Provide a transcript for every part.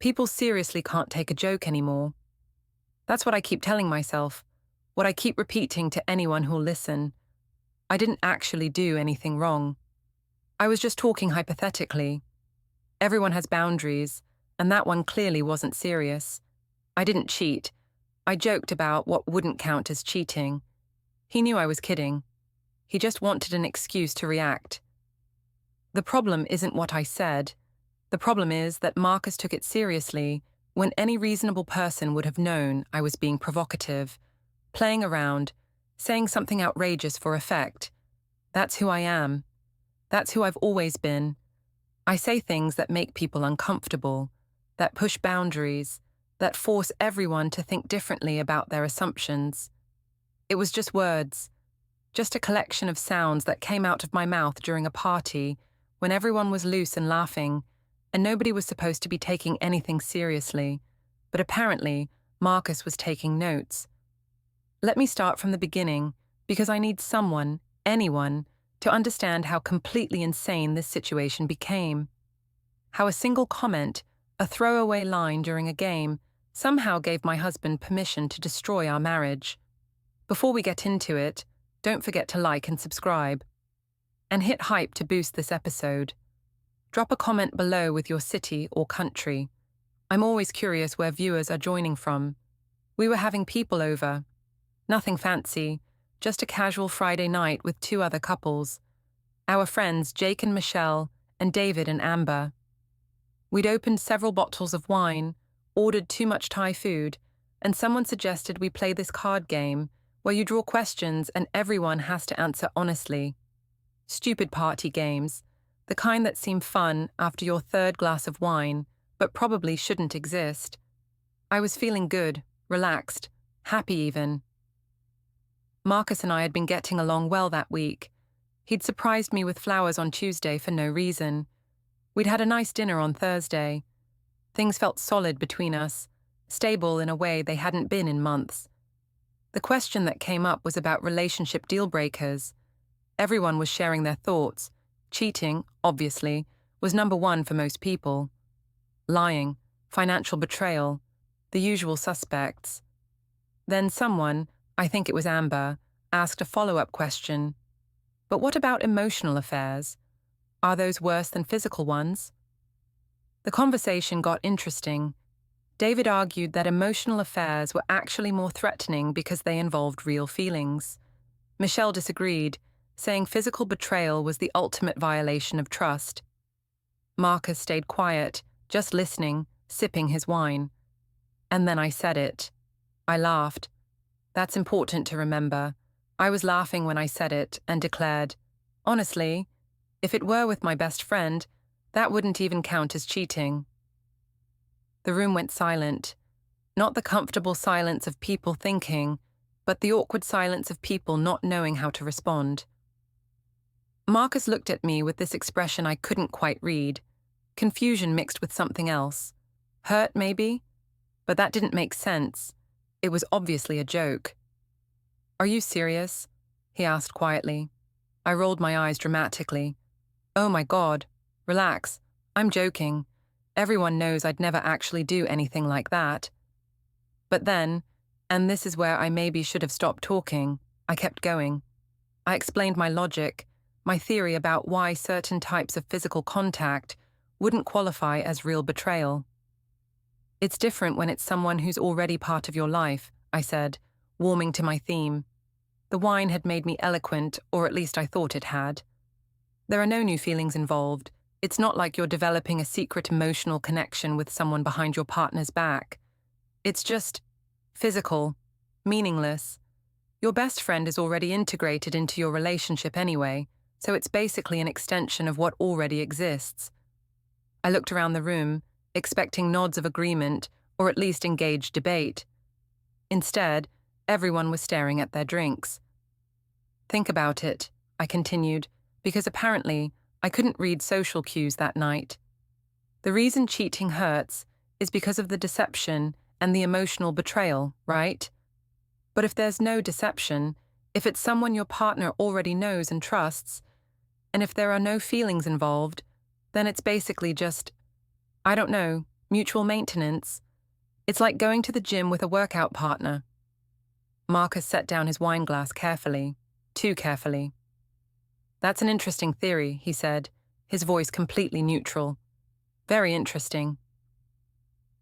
People seriously can't take a joke anymore. That's what I keep telling myself, what I keep repeating to anyone who'll listen. I didn't actually do anything wrong. I was just talking hypothetically. Everyone has boundaries, and that one clearly wasn't serious. I didn't cheat. I joked about what wouldn't count as cheating. He knew I was kidding. He just wanted an excuse to react. The problem isn't what I said. The problem is that Marcus took it seriously when any reasonable person would have known I was being provocative, playing around, saying something outrageous for effect. That's who I am. That's who I've always been. I say things that make people uncomfortable, that push boundaries, that force everyone to think differently about their assumptions. It was just words, just a collection of sounds that came out of my mouth during a party when everyone was loose and laughing, and nobody was supposed to be taking anything seriously. But apparently, Marcus was taking notes. Let me start from the beginning, because I need someone, anyone, to understand how completely insane this situation became. How a single comment, a throwaway line during a game, somehow gave my husband permission to destroy our marriage. Before we get into it, don't forget to like and subscribe. And hit hype to boost this episode. Drop a comment below with your city or country. I'm always curious where viewers are joining from. We were having people over. Nothing fancy, just a casual Friday night with two other couples. Our friends Jake and Michelle, and David and Amber. We'd opened several bottles of wine, ordered too much Thai food, and someone suggested we play this card game where you draw questions and everyone has to answer honestly. Stupid party games, the kind that seem fun after your third glass of wine, but probably shouldn't exist. I was feeling good, relaxed, happy even. Marcus and I had been getting along well that week. He'd surprised me with flowers on Tuesday for no reason. We'd had a nice dinner on Thursday. Things felt solid between us, stable in a way they hadn't been in months. The question that came up was about relationship deal breakers. Everyone was sharing their thoughts. Cheating, obviously, was number one for most people. Lying, financial betrayal, the usual suspects. Then someone, I think it was Amber, asked a follow-up question. But what about emotional affairs? Are those worse than physical ones? The conversation got interesting. David argued that emotional affairs were actually more threatening because they involved real feelings. Michelle disagreed, saying physical betrayal was the ultimate violation of trust. Marcus stayed quiet, just listening, sipping his wine. And then I said it. I laughed. That's important to remember. I was laughing when I said it and declared, honestly, if it were with my best friend, that wouldn't even count as cheating. The room went silent. Not the comfortable silence of people thinking, but the awkward silence of people not knowing how to respond. Marcus looked at me with this expression I couldn't quite read. Confusion mixed with something else. Hurt, maybe? But that didn't make sense. It was obviously a joke. Are you serious? He asked quietly. I rolled my eyes dramatically. Oh my God. Relax. I'm joking. Everyone knows I'd never actually do anything like that. But then, and this is where I maybe should have stopped talking, I kept going. I explained my logic, my theory about why certain types of physical contact wouldn't qualify as real betrayal. It's different when it's someone who's already part of your life, I said, warming to my theme. The wine had made me eloquent, or at least I thought it had. There are no new feelings involved. It's not like you're developing a secret emotional connection with someone behind your partner's back. It's just physical, meaningless. Your best friend is already integrated into your relationship anyway, so it's basically an extension of what already exists. I looked around the room, expecting nods of agreement or at least engaged debate. Instead, everyone was staring at their drinks. Think about it, I continued, because apparently I couldn't read social cues that night. The reason cheating hurts is because of the deception and the emotional betrayal, right? But if there's no deception, if it's someone your partner already knows and trusts, and if there are no feelings involved, then it's basically just, I don't know, Mutual maintenance. It's like going to the gym with a workout partner. Marcus set down his wine glass carefully, too carefully. That's an interesting theory, he said, his voice completely neutral. Very interesting.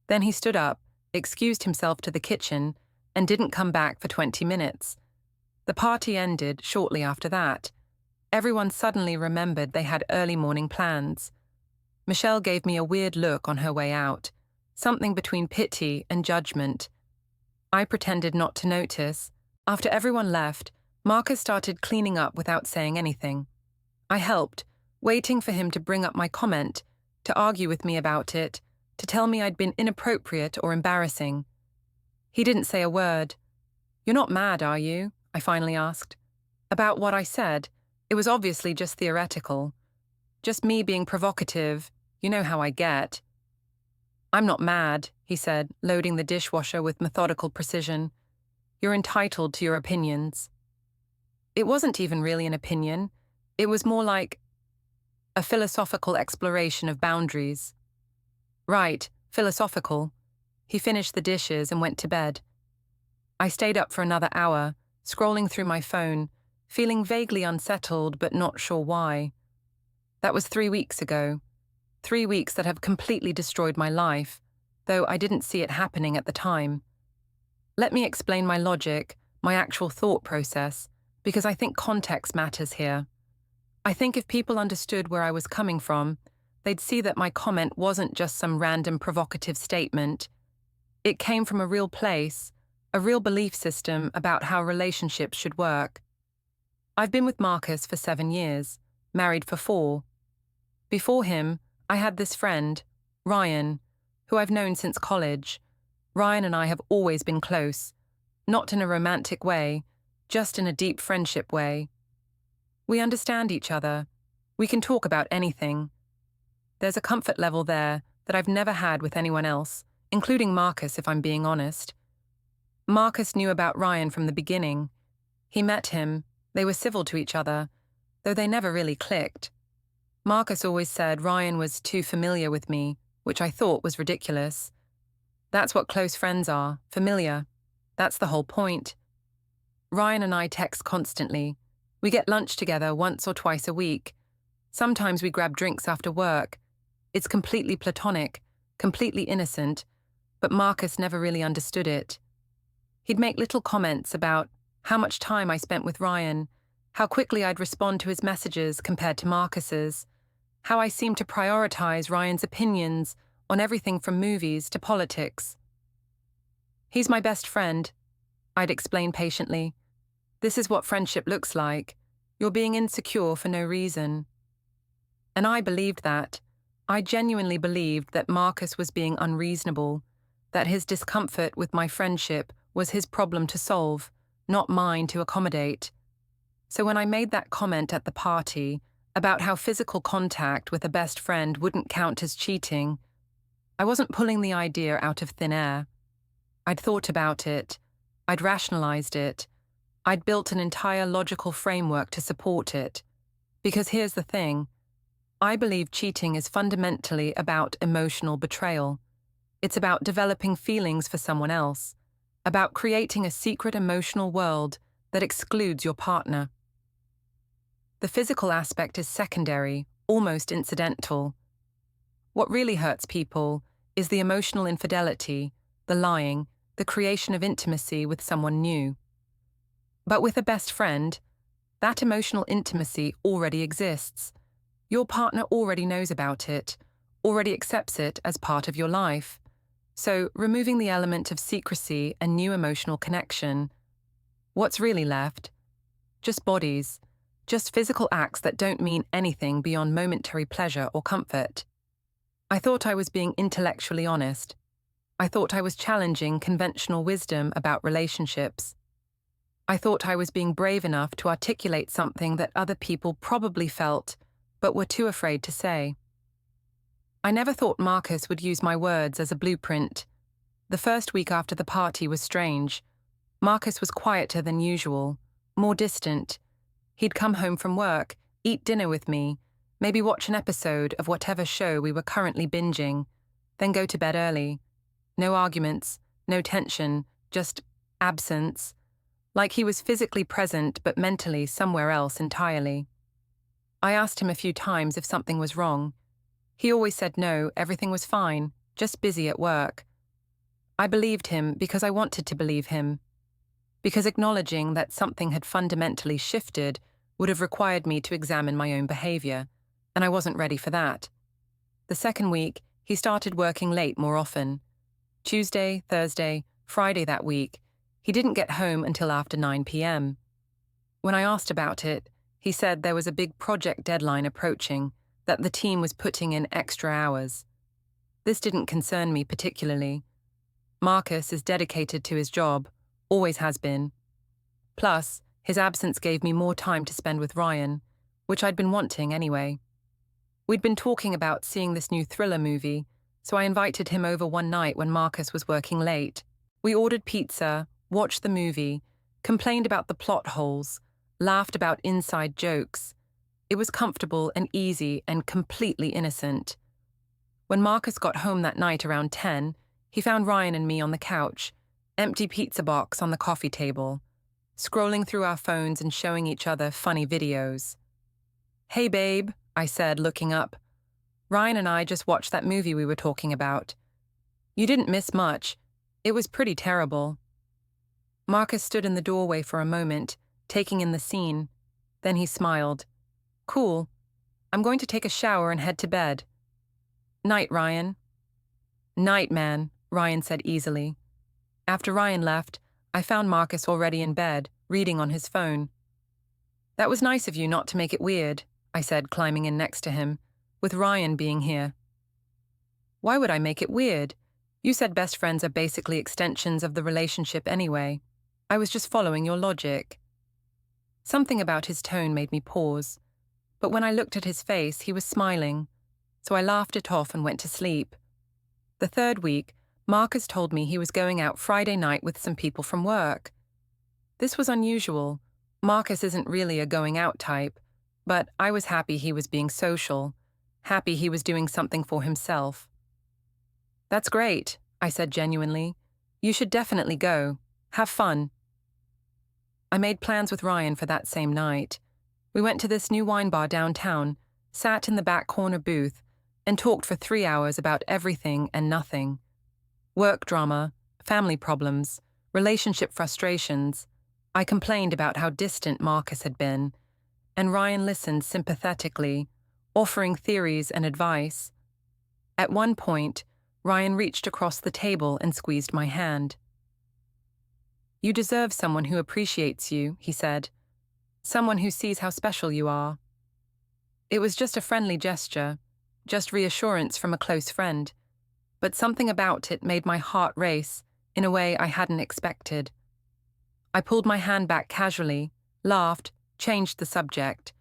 Then he stood up, excused himself to the kitchen, and didn't come back for 20 minutes. The party ended shortly after that. Everyone suddenly remembered they had early morning plans. Michelle gave me a weird look on her way out, something between pity and judgment. I pretended not to notice. After everyone left, Marcus started cleaning up without saying anything. I helped, waiting for him to bring up my comment, to argue with me about it, to tell me I'd been inappropriate or embarrassing. He didn't say a word. "You're not mad, are you?" I finally asked. About what I said. It was obviously just theoretical. Just me being provocative. You know how I get. "I'm not mad," he said, loading the dishwasher with methodical precision. "You're entitled to your opinions." It wasn't even really an opinion. It was more like a philosophical exploration of boundaries. Right, philosophical. He finished the dishes and went to bed. I stayed up for another hour, scrolling through my phone, feeling vaguely unsettled but not sure why. That was 3 weeks ago. 3 weeks that have completely destroyed my life, though I didn't see it happening at the time. Let me explain my logic, my actual thought process, because I think context matters here. I think if people understood where I was coming from, they'd see that my comment wasn't just some random provocative statement. It came from a real place, a real belief system about how relationships should work. I've been with Marcus for 7 years, married for 4. Before him, I had this friend, Ryan, who I've known since college. Ryan and I have always been close, not in a romantic way, just in a deep friendship way. We understand each other. We can talk about anything. There's a comfort level there that I've never had with anyone else, including Marcus, if I'm being honest. Marcus knew about Ryan from the beginning. He met him, they were civil to each other, though they never really clicked. Marcus always said Ryan was too familiar with me, which I thought was ridiculous. That's what close friends are, familiar. That's the whole point. Ryan and I text constantly. We get lunch together once or twice a week. Sometimes we grab drinks after work. It's completely platonic, completely innocent, but Marcus never really understood it. He'd make little comments about how much time I spent with Ryan, how quickly I'd respond to his messages compared to Marcus's, how I seemed to prioritize Ryan's opinions on everything from movies to politics. "He's my best friend," I'd explain patiently. "This is what friendship looks like. You're being insecure for no reason." And I believed that. I genuinely believed that Marcus was being unreasonable, that his discomfort with my friendship was his problem to solve, not mine to accommodate. So when I made that comment at the party about how physical contact with a best friend wouldn't count as cheating, I wasn't pulling the idea out of thin air. I'd thought about it. I'd rationalized it. I'd built an entire logical framework to support it. Because here's the thing. I believe cheating is fundamentally about emotional betrayal. It's about developing feelings for someone else, about creating a secret emotional world that excludes your partner. The physical aspect is secondary, almost incidental. What really hurts people is the emotional infidelity, the lying, the creation of intimacy with someone new. But with a best friend, that emotional intimacy already exists. Your partner already knows about it, already accepts it as part of your life. So, removing the element of secrecy and new emotional connection, what's really left? Just bodies, just physical acts that don't mean anything beyond momentary pleasure or comfort. I thought I was being intellectually honest. I thought I was challenging conventional wisdom about relationships. I thought I was being brave enough to articulate something that other people probably felt, but were too afraid to say. I never thought Marcus would use my words as a blueprint. The first week after the party was strange. Marcus was quieter than usual, more distant. He'd come home from work, eat dinner with me, maybe watch an episode of whatever show we were currently binging, then go to bed early. No arguments, no tension, just absence, like he was physically present but mentally somewhere else entirely. I asked him a few times if something was wrong. He always said no, everything was fine, just busy at work. I believed him because I wanted to believe him, because acknowledging that something had fundamentally shifted would have required me to examine my own behavior, and I wasn't ready for that. The second week, he started working late more often. Tuesday, Thursday, Friday that week, he didn't get home until after 9 p.m. When I asked about it, he said there was a big project deadline approaching, that the team was putting in extra hours. This didn't concern me particularly. Marcus is dedicated to his job, always has been. Plus, his absence gave me more time to spend with Ryan, which I'd been wanting anyway. We'd been talking about seeing this new thriller movie, so I invited him over one night when Marcus was working late. We ordered pizza, watched the movie, complained about the plot holes, laughed about inside jokes. It was comfortable and easy and completely innocent. When Marcus got home that night around 10, he found Ryan and me on the couch, empty pizza box on the coffee table, scrolling through our phones and showing each other funny videos. "Hey babe," I said, looking up. "Ryan and I just watched that movie we were talking about. You didn't miss much. It was pretty terrible." Marcus stood in the doorway for a moment, taking in the scene. Then he smiled. "Cool. I'm going to take a shower and head to bed." "Night, Ryan." "Night, man," Ryan said easily. After Ryan left, I found Marcus already in bed, reading on his phone. "That was nice of you not to make it weird," I said, climbing in next to him, "with Ryan being here." "Why would I make it weird? You said best friends are basically extensions of the relationship anyway. I was just following your logic." Something about his tone made me pause, but when I looked at his face, he was smiling, so I laughed it off and went to sleep. The third week, Marcus told me he was going out Friday night with some people from work. This was unusual. Marcus isn't really a going out type, but I was happy he was being social, happy he was doing something for himself. "That's great," I said genuinely. "You should definitely go. Have fun." I made plans with Ryan for that same night. We went to this new wine bar downtown, sat in the back corner booth, and talked for 3 hours about everything and nothing. Work drama, family problems, relationship frustrations. I complained about how distant Marcus had been, and Ryan listened sympathetically, offering theories and advice. At one point, Ryan reached across the table and squeezed my hand. "You deserve someone who appreciates you," he said. "Someone who sees how special you are." It was just a friendly gesture, just reassurance from a close friend, but something about it made my heart race in a way I hadn't expected. I pulled my hand back casually, laughed, changed the subject,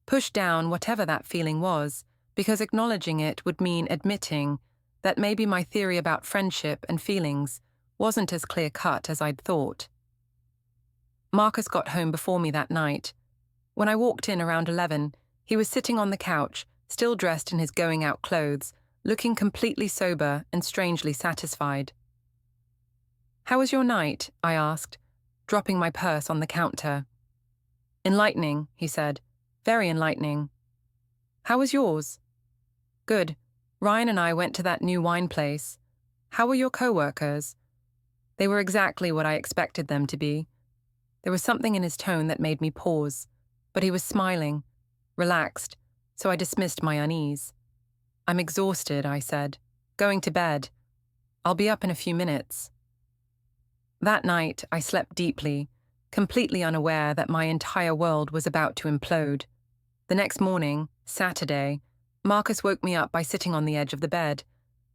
pushed down whatever that feeling was, because acknowledging it would mean admitting that maybe my theory about friendship and feelings wasn't as clear-cut as I'd thought. Marcus got home before me that night. When I walked in around 11, he was sitting on the couch, still dressed in his going-out clothes, looking completely sober and strangely satisfied. "How was your night?" I asked, dropping my purse on the counter. "Enlightening," he said. "Very enlightening." "How was yours?" "Good. Ryan and I went to that new wine place. How were your coworkers?" They were exactly what I expected them to be. There was something in his tone that made me pause, but he was smiling, relaxed, so I dismissed my unease. "I'm exhausted," I said. "Going to bed. I'll be up in a few minutes." That night, I slept deeply, completely unaware that my entire world was about to implode. The next morning, Saturday, Marcus woke me up by sitting on the edge of the bed,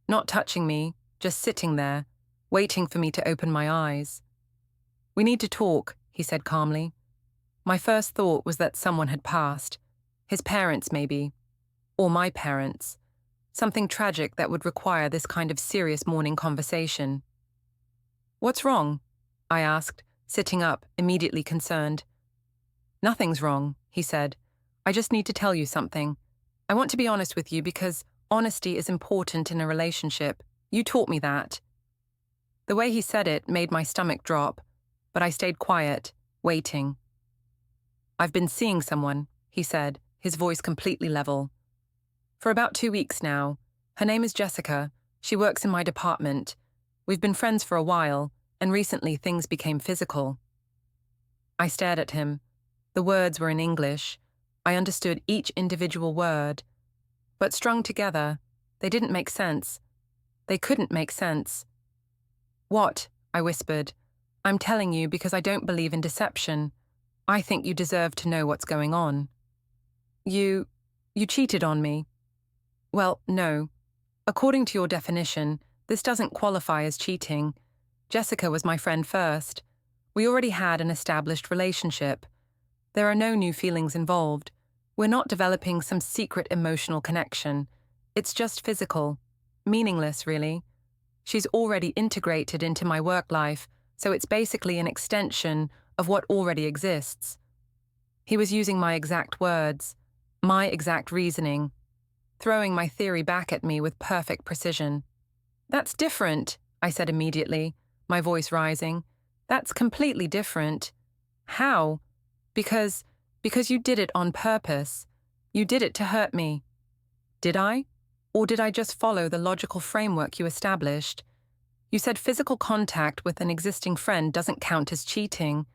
not touching me, just sitting there, waiting for me to open my eyes. "We need to talk," he said calmly. My first thought was that someone had passed. His parents, maybe. Or my parents. Something tragic that would require this kind of serious morning conversation. "What's wrong?" I asked, sitting up, immediately concerned. "Nothing's wrong," he said. "I just need to tell you something. I want to be honest with you because honesty is important in a relationship. You taught me that." The way he said it made my stomach drop, but I stayed quiet, waiting. "I've been seeing someone," he said, his voice completely level. "For about 2 weeks now. Her name is Jessica. She works in my department. We've been friends for a while, and recently things became physical." I stared at him. The words were in English. I understood each individual word. But strung together, they didn't make sense. They couldn't make sense. "What?" I whispered. "I'm telling you because I don't believe in deception. I think you deserve to know what's going on." You cheated on me." "Well, no. According to your definition, this doesn't qualify as cheating. Jessica was my friend first. We already had an established relationship. There are no new feelings involved. We're not developing some secret emotional connection. It's just physical. Meaningless, really. She's already integrated into my work life, so it's basically an extension of what already exists." He was using my exact words, my exact reasoning, throwing my theory back at me with perfect precision. "That's different," I said immediately, my voice rising. "That's completely different." "How?" Because you did it on purpose. You did it to hurt me." "Did I? Or did I just follow the logical framework you established? You said physical contact with an existing friend doesn't count as cheating.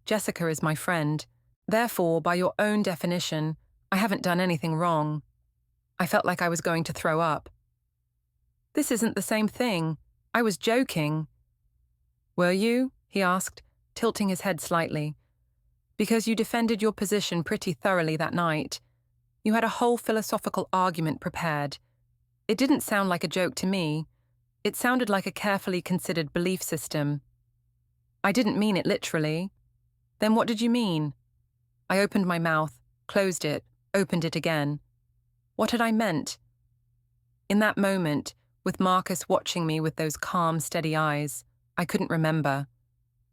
Jessica is my friend. Therefore, by your own definition, I haven't done anything wrong." I felt like I was going to throw up. "This isn't the same thing. I was joking." "Were you?" he asked, tilting his head slightly. "Because you defended your position pretty thoroughly that night. You had a whole philosophical argument prepared. It didn't sound like a joke to me. It sounded like a carefully considered belief system." "I didn't mean it literally." "Then what did you mean?" I opened my mouth, closed it, opened it again. What had I meant? In that moment, with Marcus watching me with those calm, steady eyes, I couldn't remember.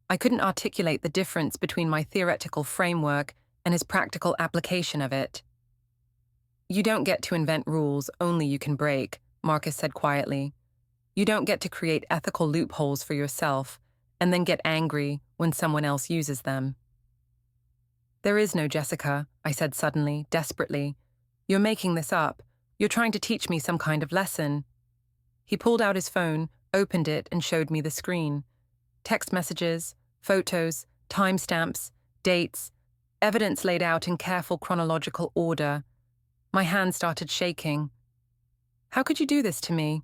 I couldn't articulate the difference between my theoretical framework and his practical application of it. "You don't get to invent rules only you can break," Marcus said quietly. "You don't get to create ethical loopholes for yourself and then get angry when someone else uses them." "There is no Jessica," I said suddenly, desperately. "You're making this up. You're trying to teach me some kind of lesson." He pulled out his phone, opened it, and showed me the screen. Text messages, photos, timestamps, dates, evidence laid out in careful chronological order. My hand started shaking. "How could you do this to me?"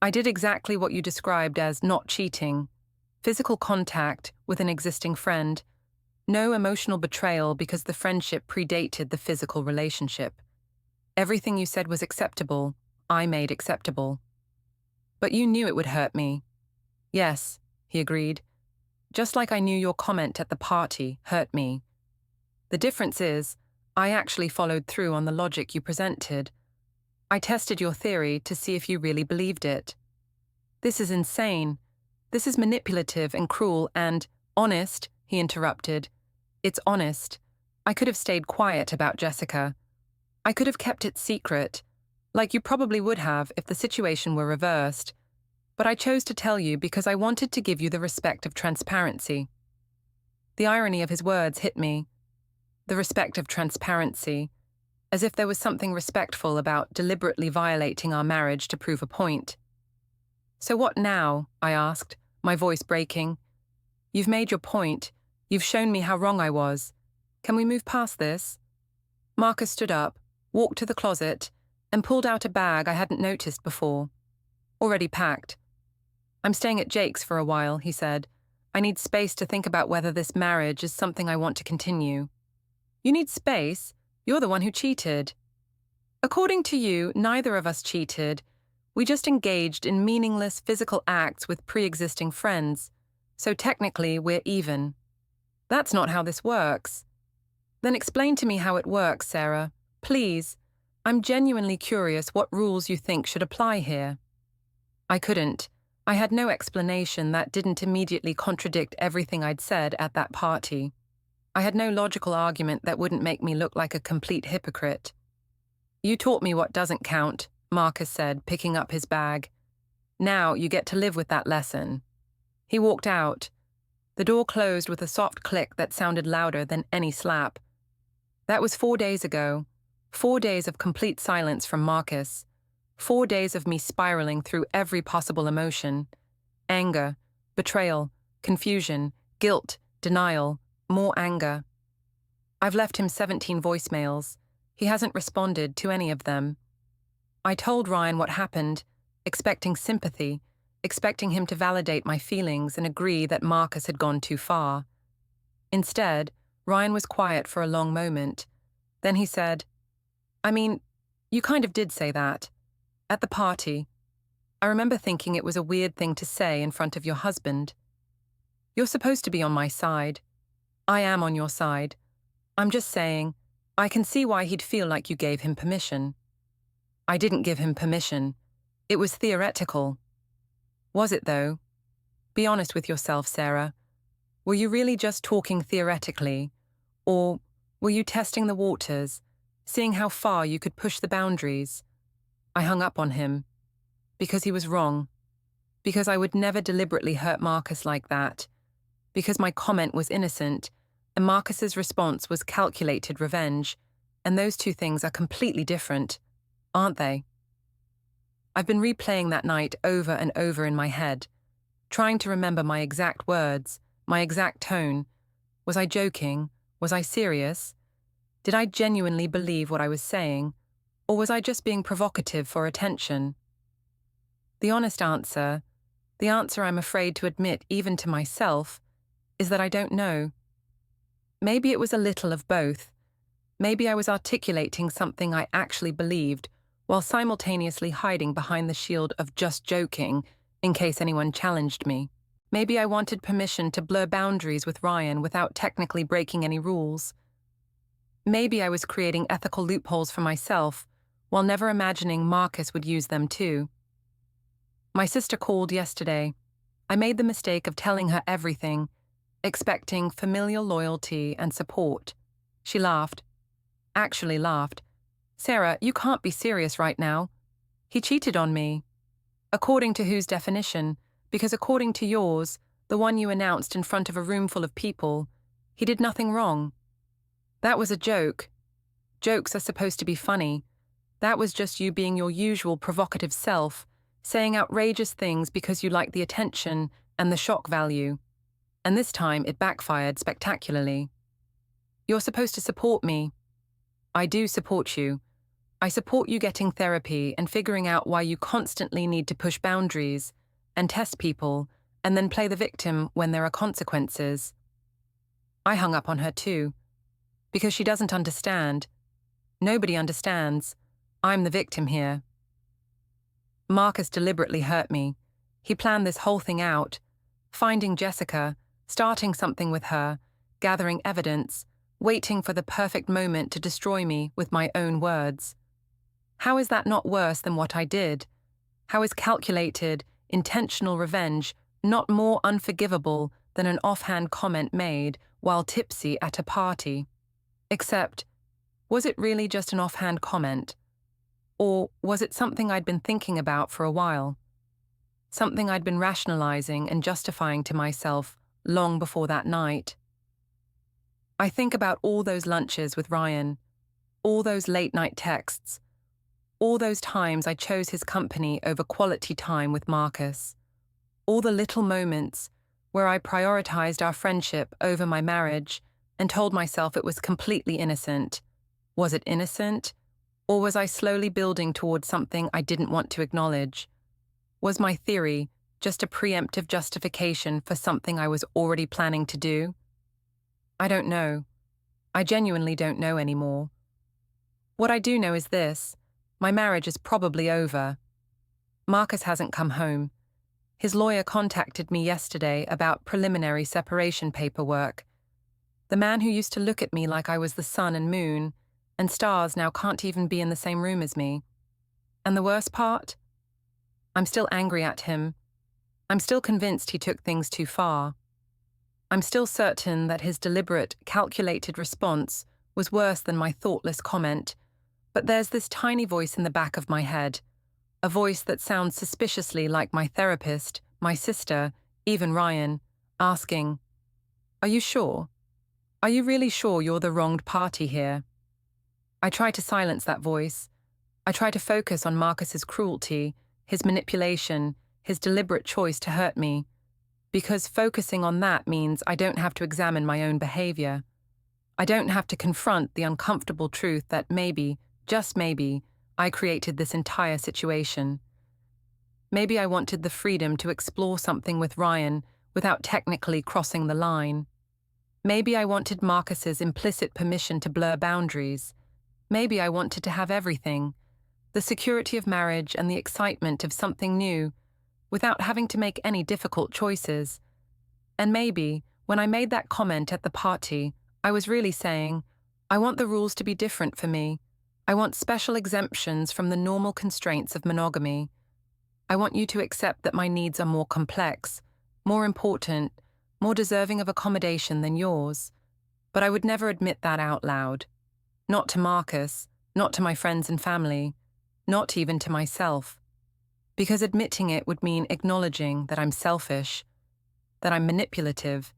"I did exactly what you described as not cheating. Physical contact with an existing friend. No emotional betrayal because the friendship predated the physical relationship. Everything you said was acceptable. I made acceptable." "But you knew it would hurt me." "Yes," he agreed. "Just like I knew your comment at the party hurt me. The difference is, I actually followed through on the logic you presented. I tested your theory to see if you really believed it." "This is insane. This is manipulative and cruel and honest," he interrupted. "It's honest. I could have stayed quiet about Jessica. I could have kept it secret, like you probably would have if the situation were reversed. But I chose to tell you because I wanted to give you the respect of transparency." The irony of his words hit me. The respect of transparency, as if there was something respectful about deliberately violating our marriage to prove a point. "So what now?" I asked, my voice breaking. "You've made your point. You've shown me how wrong I was. Can we move past this?" Marcus stood up, walked to the closet, and pulled out a bag I hadn't noticed before. "Already packed." "I'm staying at Jake's for a while," he said. "I need space to think about whether this marriage is something I want to continue." "You need space? You're the one who cheated." "According to you, neither of us cheated. We just engaged in meaningless physical acts with pre-existing friends. So technically, we're even." "That's not how this works." "Then explain to me how it works, Sarah. Please. I'm genuinely curious what rules you think should apply here." I couldn't. I had no explanation that didn't immediately contradict everything I'd said at that party. I had no logical argument that wouldn't make me look like a complete hypocrite. "You taught me what doesn't count," Marcus said, picking up his bag. Now you get to live with that lesson." He walked out. The door closed with a soft click that sounded louder than any slap. That was 4 days ago. 4 days of complete silence from Marcus. 4 days of me spiraling through every possible emotion. Anger, betrayal, confusion, guilt, denial, more anger. I've left him 17 voicemails. He hasn't responded to any of them. I told Ryan what happened, expecting sympathy, expecting him to validate my feelings and agree that Marcus had gone too far. Instead, Ryan was quiet for a long moment. Then he said, "I mean, you kind of did say that. At the party. I remember thinking it was a weird thing to say in front of your husband. You're supposed to be on my side. I am on your side. I'm just saying, I can see why he'd feel like you gave him permission." I didn't give him permission. It was theoretical. Was it, though? Be honest with yourself, Sarah. Were you really just talking theoretically? Or were you testing the waters, seeing how far you could push the boundaries? I hung up on him. Because he was wrong. Because I would never deliberately hurt Marcus like that. Because my comment was innocent, and Marcus's response was calculated revenge, and those two things are completely different, aren't they? I've been replaying that night over and over in my head, trying to remember my exact words, my exact tone. Was I joking? Was I serious? Did I genuinely believe what I was saying? Or was I just being provocative for attention? The honest answer, the answer I'm afraid to admit even to myself, is that I don't know. Maybe it was a little of both. Maybe I was articulating something I actually believed, while simultaneously hiding behind the shield of just joking, in case anyone challenged me. Maybe I wanted permission to blur boundaries with Ryan without technically breaking any rules. Maybe I was creating ethical loopholes for myself, while never imagining Marcus would use them too. My sister called yesterday. I made the mistake of telling her everything, expecting familial loyalty and support. She laughed. Actually laughed. "Sarah, you can't be serious right now. He cheated on me." According to whose definition? Because according to yours, the one you announced in front of a room full of people, he did nothing wrong. That was a joke. Jokes are supposed to be funny. That was just you being your usual provocative self, saying outrageous things because you like the attention and the shock value. And this time it backfired spectacularly. You're supposed to support me. I do support you. I support you getting therapy and figuring out why you constantly need to push boundaries and test people and then play the victim when there are consequences. I hung up on her too. Because she doesn't understand. Nobody understands. I'm the victim here. Marcus deliberately hurt me. He planned this whole thing out. Finding Jessica, starting something with her, gathering evidence, waiting for the perfect moment to destroy me with my own words. How is that not worse than what I did? How is calculated, intentional revenge not more unforgivable than an offhand comment made while tipsy at a party? Except, was it really just an offhand comment? Or was it something I'd been thinking about for a while? Something I'd been rationalizing and justifying to myself long before that night? I think about all those lunches with Ryan, all those late-night texts, all those times I chose his company over quality time with Marcus, all the little moments where I prioritized our friendship over my marriage and told myself it was completely innocent. Was it innocent? Or was I slowly building towards something I didn't want to acknowledge? Was my theory just a preemptive justification for something I was already planning to do? I don't know. I genuinely don't know anymore. What I do know is this: my marriage is probably over. Marcus hasn't come home. His lawyer contacted me yesterday about preliminary separation paperwork. The man who used to look at me like I was the sun and moon, and stars now can't even be in the same room as me. And the worst part? I'm still angry at him. I'm still convinced he took things too far. I'm still certain that his deliberate, calculated response was worse than my thoughtless comment, but there's this tiny voice in the back of my head, a voice that sounds suspiciously like my therapist, my sister, even Ryan, asking, "Are you sure? Are you really sure you're the wronged party here?" I try to silence that voice. I try to focus on Marcus's cruelty, his manipulation, his deliberate choice to hurt me, because focusing on that means I don't have to examine my own behavior. I don't have to confront the uncomfortable truth that maybe, just maybe, I created this entire situation. Maybe I wanted the freedom to explore something with Ryan without technically crossing the line. Maybe I wanted Marcus's implicit permission to blur boundaries. Maybe I wanted to have everything, the security of marriage and the excitement of something new, without having to make any difficult choices. And maybe, when I made that comment at the party, I was really saying, I want the rules to be different for me. I want special exemptions from the normal constraints of monogamy. I want you to accept that my needs are more complex, more important, more deserving of accommodation than yours. But I would never admit that out loud. Not to Marcus, not to my friends and family, not even to myself. Because admitting it would mean acknowledging that I'm selfish, that I'm manipulative,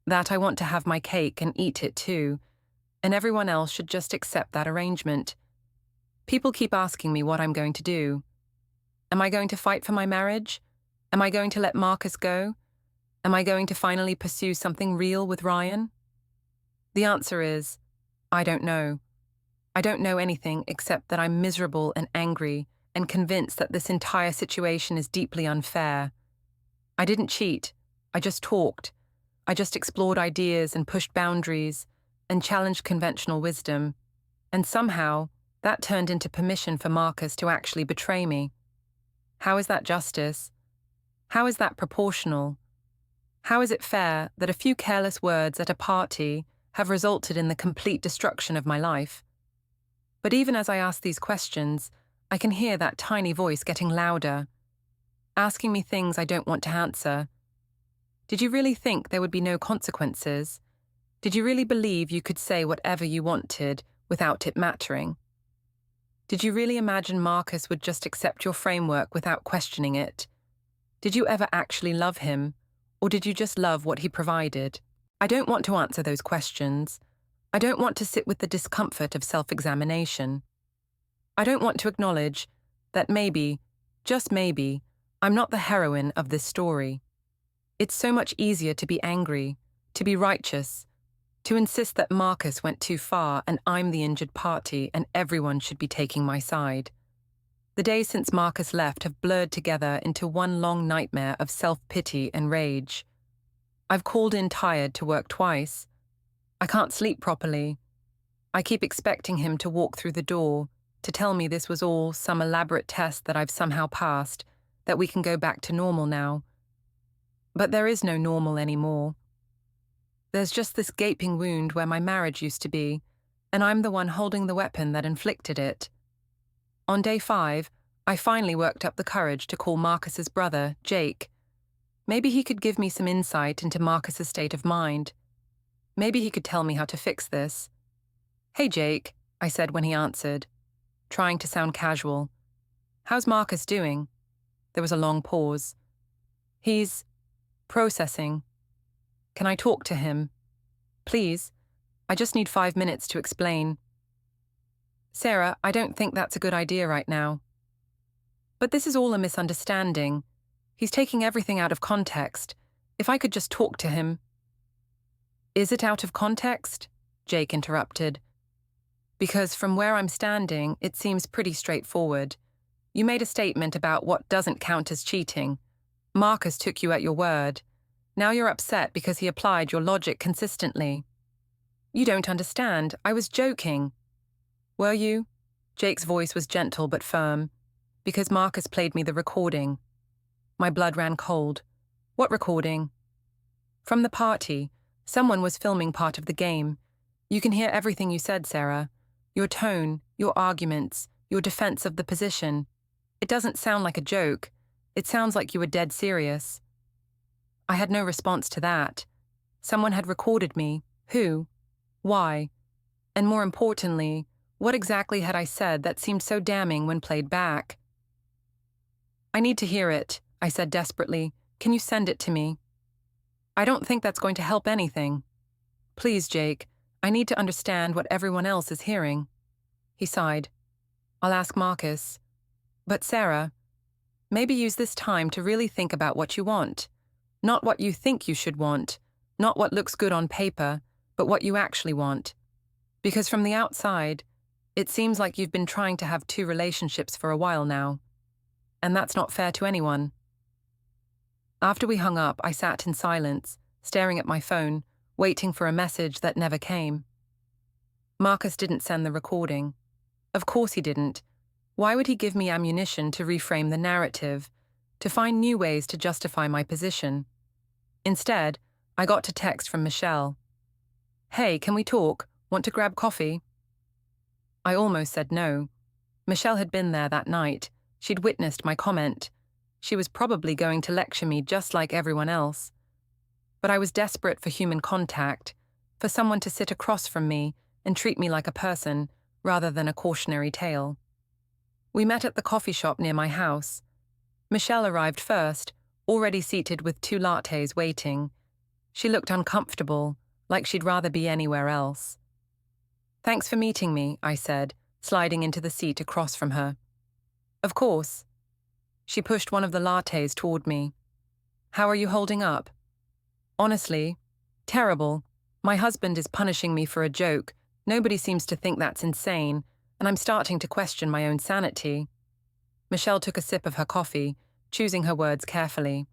that I want to have my cake and eat it too, and everyone else should just accept that arrangement. People keep asking me what I'm going to do. Am I going to fight for my marriage? Am I going to let Marcus go? Am I going to finally pursue something real with Ryan? The answer is, I don't know. I don't know anything except that I'm miserable and angry and convinced that this entire situation is deeply unfair. I didn't cheat. I just talked. I just explored ideas and pushed boundaries and challenged conventional wisdom. And somehow, that turned into permission for Marcus to actually betray me. How is that justice? How is that proportional? How is it fair that a few careless words at a party have resulted in the complete destruction of my life? But even as I ask these questions, I can hear that tiny voice getting louder, asking me things I don't want to answer. Did you really think there would be no consequences? Did you really believe you could say whatever you wanted without it mattering? Did you really imagine Marcus would just accept your framework without questioning it? Did you ever actually love him, or did you just love what he provided? I don't want to answer those questions. I don't want to sit with the discomfort of self-examination. I don't want to acknowledge that maybe, just maybe, I'm not the heroine of this story. It's so much easier to be angry, to be righteous, to insist that Marcus went too far and I'm the injured party and everyone should be taking my side. The days since Marcus left have blurred together into one long nightmare of self-pity and rage. I've called in tired to work twice. I can't sleep properly. I keep expecting him to walk through the door, to tell me this was all some elaborate test that I've somehow passed, that we can go back to normal now. But there is no normal anymore. There's just this gaping wound where my marriage used to be, and I'm the one holding the weapon that inflicted it. On day 5, I finally worked up the courage to call Marcus's brother, Jake. Maybe he could give me some insight into Marcus's state of mind. Maybe he could tell me how to fix this. "Hey, Jake," I said when he answered, trying to sound casual. "How's Marcus doing?" There was a long pause. "He's processing. Can I talk to him? Please, I just need 5 minutes to explain." "Sarah, I don't think that's a good idea right now." "But this is all a misunderstanding. He's taking everything out of context. If I could just talk to him." "Is it out of context?" Jake interrupted. "Because from where I'm standing, it seems pretty straightforward. You made a statement about what doesn't count as cheating. Marcus took you at your word. Now you're upset because he applied your logic consistently." "You don't understand. I was joking." "Were you?" Jake's voice was gentle but firm. "Because Marcus played me the recording." My blood ran cold. "What recording?" "From the party. Someone was filming part of the game. You can hear everything you said, Sarah. Your tone, your arguments, your defense of the position. It doesn't sound like a joke. It sounds like you were dead serious." I had no response to that. Someone had recorded me. Who? Why? And more importantly, what exactly had I said that seemed so damning when played back? I need to hear it, I said desperately. Can you send it to me? I don't think that's going to help anything. Please, Jake, I need to understand what everyone else is hearing. He sighed. I'll ask Marcus. But Sarah, maybe use this time to really think about what you want. Not what you think you should want, not what looks good on paper, but what you actually want. Because from the outside, it seems like you've been trying to have two relationships for a while now. And that's not fair to anyone. After we hung up, I sat in silence, staring at my phone, waiting for a message that never came. Marcus didn't send the recording. Of course he didn't. Why would he give me ammunition to reframe the narrative, to find new ways to justify my position? Instead, I got a text from Michelle. Hey, can we talk? Want to grab coffee? I almost said no. Michelle had been there that night. She'd witnessed my comment. She was probably going to lecture me just like everyone else. But I was desperate for human contact, for someone to sit across from me and treat me like a person, rather than a cautionary tale. We met at the coffee shop near my house. Michelle arrived first, already seated with 2 lattes waiting. She looked uncomfortable, like she'd rather be anywhere else. Thanks for meeting me, I said, sliding into the seat across from her. Of course. She pushed one of the lattes toward me. How are you holding up? Honestly, terrible. My husband is punishing me for a joke. Nobody seems to think that's insane, and I'm starting to question my own sanity. Michelle took a sip of her coffee, choosing her words carefully.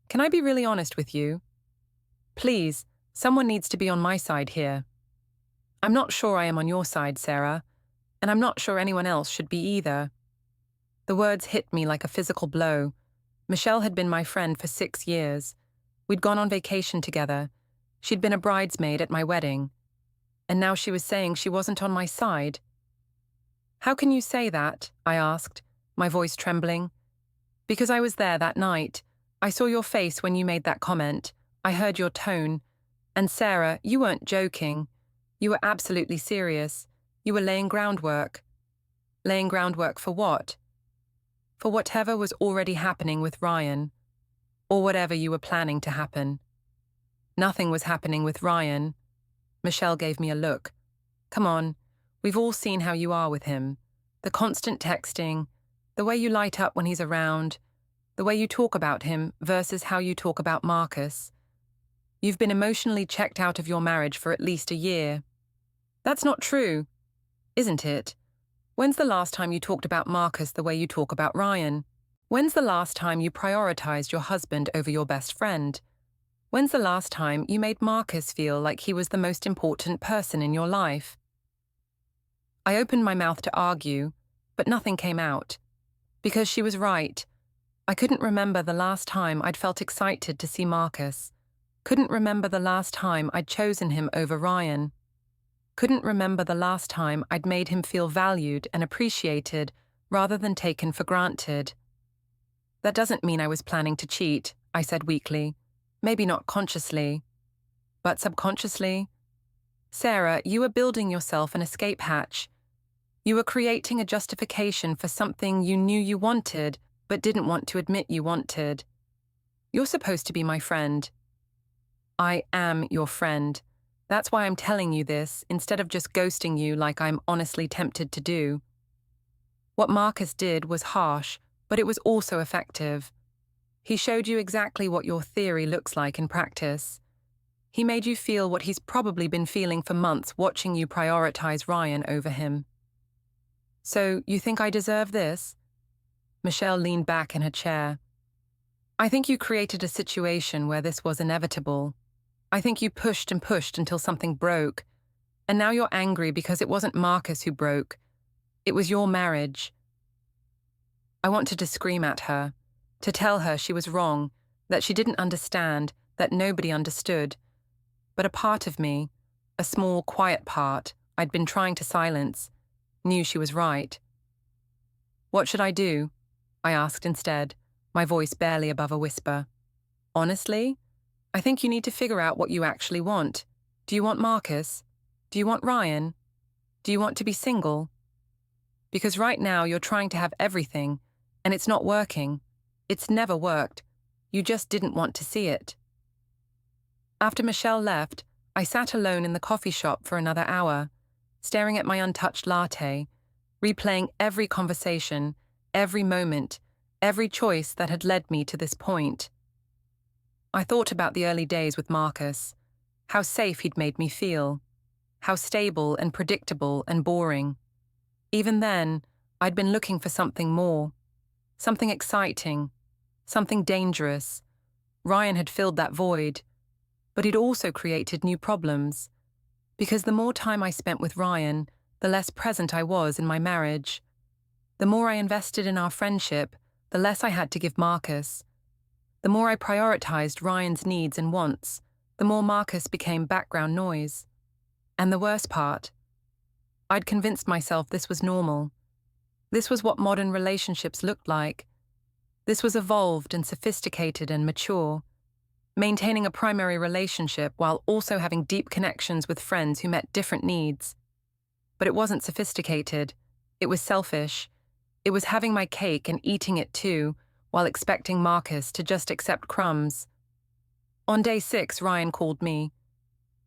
Can I be really honest with you? Please, someone needs to be on my side here. I'm not sure I am on your side, Sarah, and I'm not sure anyone else should be either. The words hit me like a physical blow. Michelle had been my friend for 6 years. We'd gone on vacation together. She'd been a bridesmaid at my wedding. And now she was saying she wasn't on my side. How can you say that? I asked, my voice trembling. Because I was there that night. I saw your face when you made that comment. I heard your tone. And Sarah, you weren't joking. You were absolutely serious. You were laying groundwork. Laying groundwork for what? For whatever was already happening with Ryan. Or whatever you were planning to happen. Nothing was happening with Ryan. Michelle gave me a look. Come on, we've all seen how you are with him. The constant texting, the way you light up when he's around, the way you talk about him versus how you talk about Marcus. You've been emotionally checked out of your marriage for at least a year. That's not true, isn't it? When's the last time you talked about Marcus the way you talk about Ryan? When's the last time you prioritized your husband over your best friend? When's the last time you made Marcus feel like he was the most important person in your life? I opened my mouth to argue, but nothing came out. Because she was right. I couldn't remember the last time I'd felt excited to see Marcus. Couldn't remember the last time I'd chosen him over Ryan. Couldn't remember the last time I'd made him feel valued and appreciated rather than taken for granted. That doesn't mean I was planning to cheat, I said weakly. Maybe not consciously, but subconsciously. Sarah, you were building yourself an escape hatch. You were creating a justification for something you knew you wanted, but didn't want to admit you wanted. You're supposed to be my friend. I am your friend. That's why I'm telling you this, instead of just ghosting you like I'm honestly tempted to do. What Marcus did was harsh, but it was also effective. He showed you exactly what your theory looks like in practice. He made you feel what he's probably been feeling for months watching you prioritize Ryan over him. So, you think I deserve this? Michelle leaned back in her chair. I think you created a situation where this was inevitable. I think you pushed and pushed until something broke. And now you're angry because it wasn't Marcus who broke. It was your marriage. I wanted to scream at her, to tell her she was wrong, that she didn't understand, that nobody understood. But a part of me, a small, quiet part I'd been trying to silence, knew she was right. What should I do? I asked instead, my voice barely above a whisper. Honestly, I think you need to figure out what you actually want. Do you want Marcus? Do you want Ryan? Do you want to be single? Because right now you're trying to have everything, And it's not working. It's never worked. You just didn't want to see it. After Michelle left, I sat alone in the coffee shop for another hour, staring at my untouched latte, replaying every conversation, every moment, every choice that had led me to this point. I thought about the early days with Marcus, how safe he'd made me feel, how stable and predictable and boring. Even then, I'd been looking for something more, something exciting, something dangerous. Ryan had filled that void, but he'd also created new problems, because the more time I spent with Ryan, the less present I was in my marriage. The more I invested in our friendship, the less I had to give Marcus. The more I prioritized Ryan's needs and wants, the more Marcus became background noise. And the worst part, I'd convinced myself this was normal. This was what modern relationships looked like. This was evolved and sophisticated and mature, maintaining a primary relationship while also having deep connections with friends who met different needs. But it wasn't sophisticated. It was selfish. It was having my cake and eating it too, while expecting Marcus to just accept crumbs. On day 6, Ryan called me.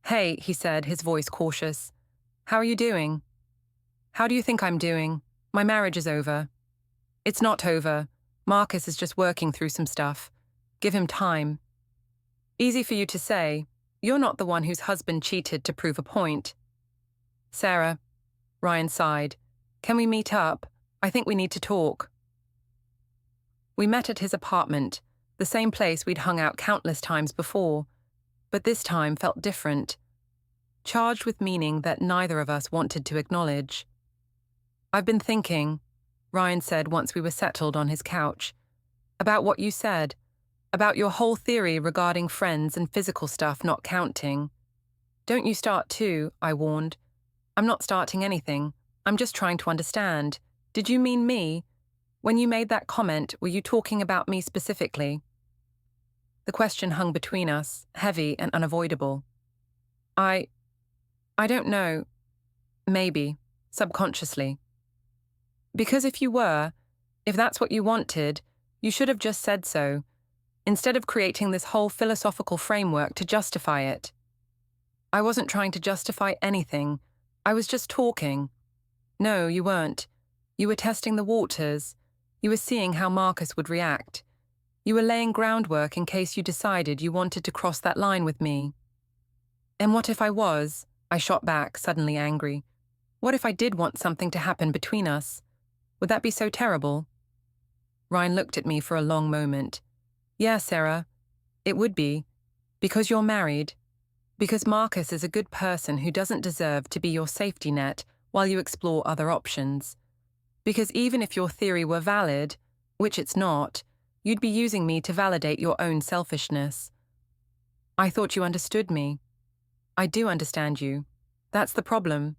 "Hey," he said, his voice cautious. "How are you doing?" "How do you think I'm doing? My marriage is over." "It's not over. Marcus is just working through some stuff. Give him time." "Easy for you to say. You're not the one whose husband cheated to prove a point." "Sarah," Ryan sighed, "can we meet up? I think we need to talk." We met at his apartment, the same place we'd hung out countless times before, but this time felt different, charged with meaning that neither of us wanted to acknowledge. "I've been thinking," Ryan said once we were settled on his couch, "about what you said, about your whole theory regarding friends and physical stuff not counting." "Don't you start too," I warned. "I'm not starting anything. I'm just trying to understand. Did you mean me? When you made that comment, were you talking about me specifically?" The question hung between us, heavy and unavoidable. I don't know. Maybe, subconsciously. "Because if you were, if that's what you wanted, you should have just said so, instead of creating this whole philosophical framework to justify it." "I wasn't trying to justify anything. I was just talking." "No, you weren't. You were testing the waters. You were seeing how Marcus would react. You were laying groundwork in case you decided you wanted to cross that line with me." "And what if I was?" I shot back, suddenly angry. "What if I did want something to happen between us? Would that be so terrible?" Ryan looked at me for a long moment. "Yeah, Sarah, it would be. Because you're married. Because Marcus is a good person who doesn't deserve to be your safety net while you explore other options. Because even if your theory were valid, which it's not, you'd be using me to validate your own selfishness." "I thought you understood me." "I do understand you. That's the problem.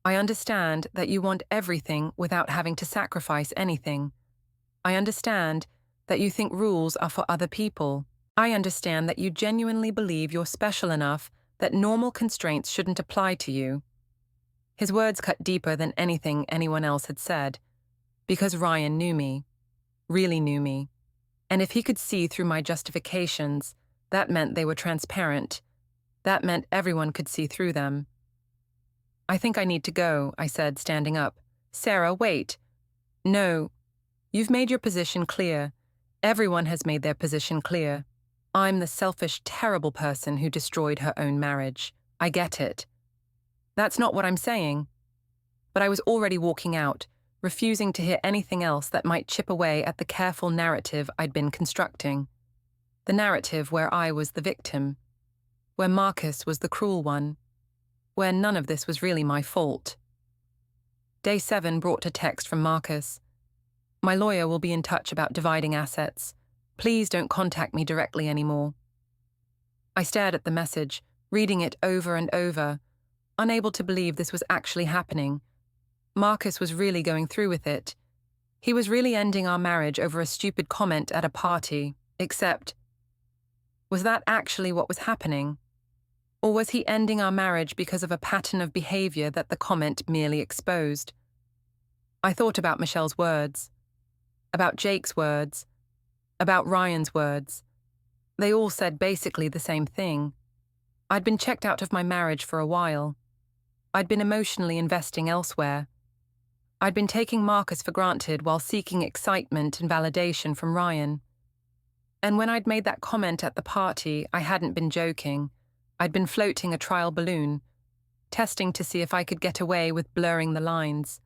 I understand that you want everything without having to sacrifice anything. I understand that you think rules are for other people. I understand that you genuinely believe you're special enough that normal constraints shouldn't apply to you." His words cut deeper than anything anyone else had said, because Ryan knew me, really knew me. And if he could see through my justifications, that meant they were transparent. That meant everyone could see through them. "I think I need to go," I said, standing up. "Sarah, wait." "No. You've made your position clear. Everyone has made their position clear. I'm the selfish, terrible person who destroyed her own marriage. I get it. That's not what I'm saying." But I was already walking out, refusing to hear anything else that might chip away at the careful narrative I'd been constructing. The narrative where I was the victim, where Marcus was the cruel one, where none of this was really my fault. Day 7 brought a text from Marcus. "My lawyer will be in touch about dividing assets. Please don't contact me directly anymore." I stared at the message, reading it over and over, unable to believe this was actually happening. Marcus was really going through with it. He was really ending our marriage over a stupid comment at a party, except, was that actually what was happening? Or was he ending our marriage because of a pattern of behavior that the comment merely exposed? I thought about Michelle's words. about Jake's words, about Ryan's words. They all said basically the same thing. I'd been checked out of my marriage for a while. I'd been emotionally investing elsewhere. I'd been taking Marcus for granted while seeking excitement and validation from Ryan. And when I'd made that comment at the party, I hadn't been joking. I'd been floating a trial balloon, testing to see if I could get away with blurring the lines,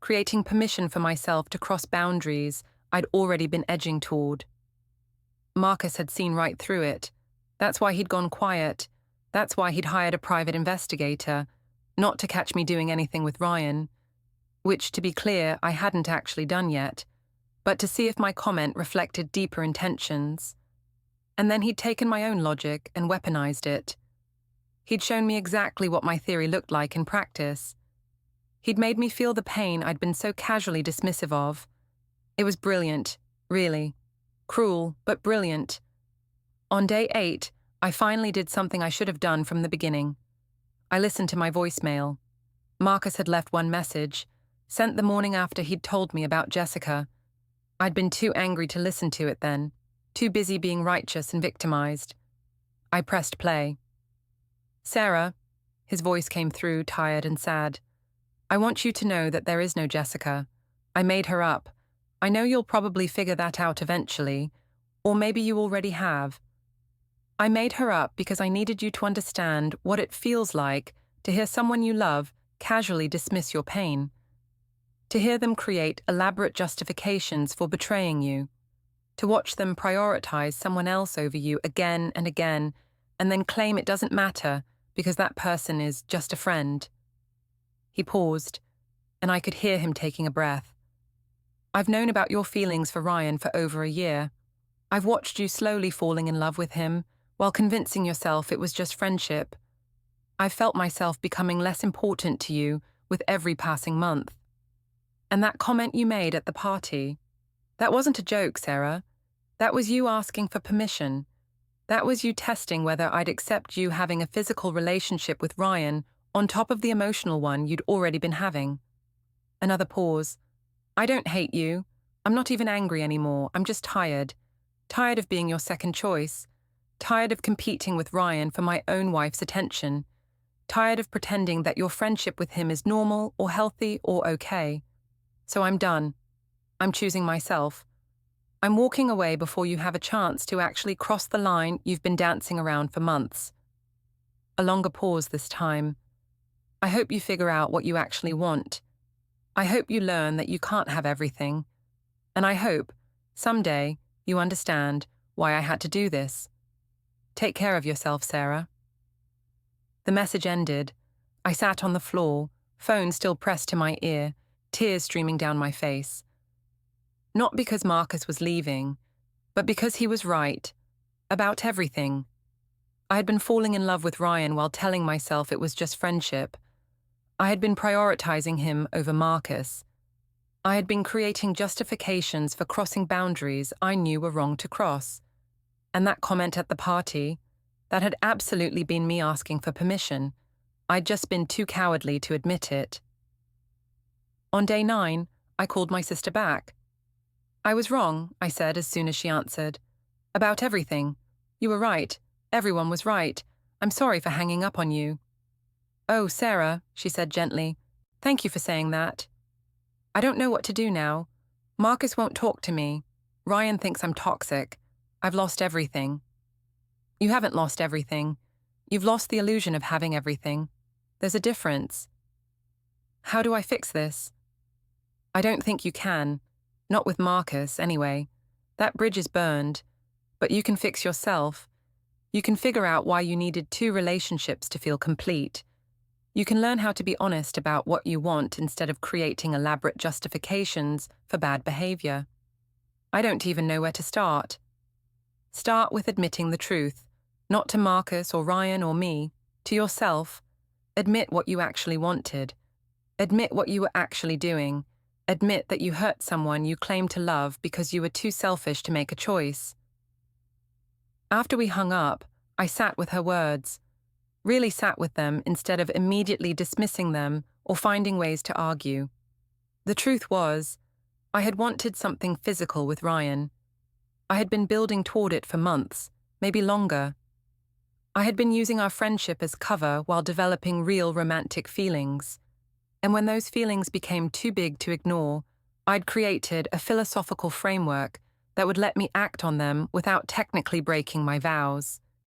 creating permission for myself to cross boundaries I'd already been edging toward. Marcus had seen right through it. That's why he'd gone quiet. That's why he'd hired a private investigator, not to catch me doing anything with Ryan, which, to be clear, I hadn't actually done yet, but to see if my comment reflected deeper intentions. And then he'd taken my own logic and weaponized it. He'd shown me exactly what my theory looked like in practice. He'd made me feel the pain I'd been so casually dismissive of. It was brilliant, really. Cruel, but brilliant. On day 8, I finally did something I should have done from the beginning. I listened to my voicemail. Marcus had left one message, sent the morning after he'd told me about Jessica. I'd been too angry to listen to it then, too busy being righteous and victimized. I pressed play. "Sarah," his voice came through, tired and sad. "I want you to know that there is no Jessica. I made her up. I know you'll probably figure that out eventually, or maybe you already have. I made her up because I needed you to understand what it feels like to hear someone you love casually dismiss your pain, to hear them create elaborate justifications for betraying you, to watch them prioritize someone else over you again and again, and then claim it doesn't matter because that person is just a friend." He paused, and I could hear him taking a breath. "I've known about your feelings for Ryan for over a year. I've watched you slowly falling in love with him, while convincing yourself it was just friendship. I've felt myself becoming less important to you with every passing month. And that comment you made at the party, that wasn't a joke, Sarah. That was you asking for permission. That was you testing whether I'd accept you having a physical relationship with Ryan on top of the emotional one you'd already been having." Another pause. "I don't hate you. I'm not even angry anymore. I'm just tired. Tired of being your second choice. Tired of competing with Ryan for my own wife's attention. Tired of pretending that your friendship with him is normal or healthy or okay. So I'm done. I'm choosing myself. I'm walking away before you have a chance to actually cross the line you've been dancing around for months." A longer pause this time. "I hope you figure out what you actually want. I hope you learn that you can't have everything. And I hope, someday, you understand why I had to do this. Take care of yourself, Sarah." The message ended. I sat on the floor, phone still pressed to my ear, tears streaming down my face. Not because Marcus was leaving, but because he was right. About everything. I had been falling in love with Ryan while telling myself it was just friendship. I had been prioritizing him over Marcus. I had been creating justifications for crossing boundaries I knew were wrong to cross. And that comment at the party, that had absolutely been me asking for permission. I'd just been too cowardly to admit it. On day 9, I called my sister back. "I was wrong," I said as soon as she answered. "About everything. You were right. Everyone was right. I'm sorry for hanging up on you." "Oh, Sarah," she said gently. "Thank you for saying that. I don't know what to do now. Marcus won't talk to me. Ryan thinks I'm toxic. I've lost everything." "You haven't lost everything. You've lost the illusion of having everything. There's a difference." "How do I fix this?" "I don't think you can. Not with Marcus, anyway. That bridge is burned. But you can fix yourself. You can figure out why you needed 2 relationships to feel complete. You can learn how to be honest about what you want instead of creating elaborate justifications for bad behavior. I don't even know where to start. Start with admitting the truth, not to Marcus or Ryan or me, to yourself. Admit what you actually wanted. Admit what you were actually doing. Admit that you hurt someone you claimed to love because you were too selfish to make a choice. After we hung up, I sat with her words. Really sat with them instead of immediately dismissing them or finding ways to argue. The truth was, I had wanted something physical with Ryan. I had been building toward it for months, maybe longer. I had been using our friendship as cover while developing real romantic feelings. And when those feelings became too big to ignore, I'd created a philosophical framework that would let me act on them without technically breaking my vows.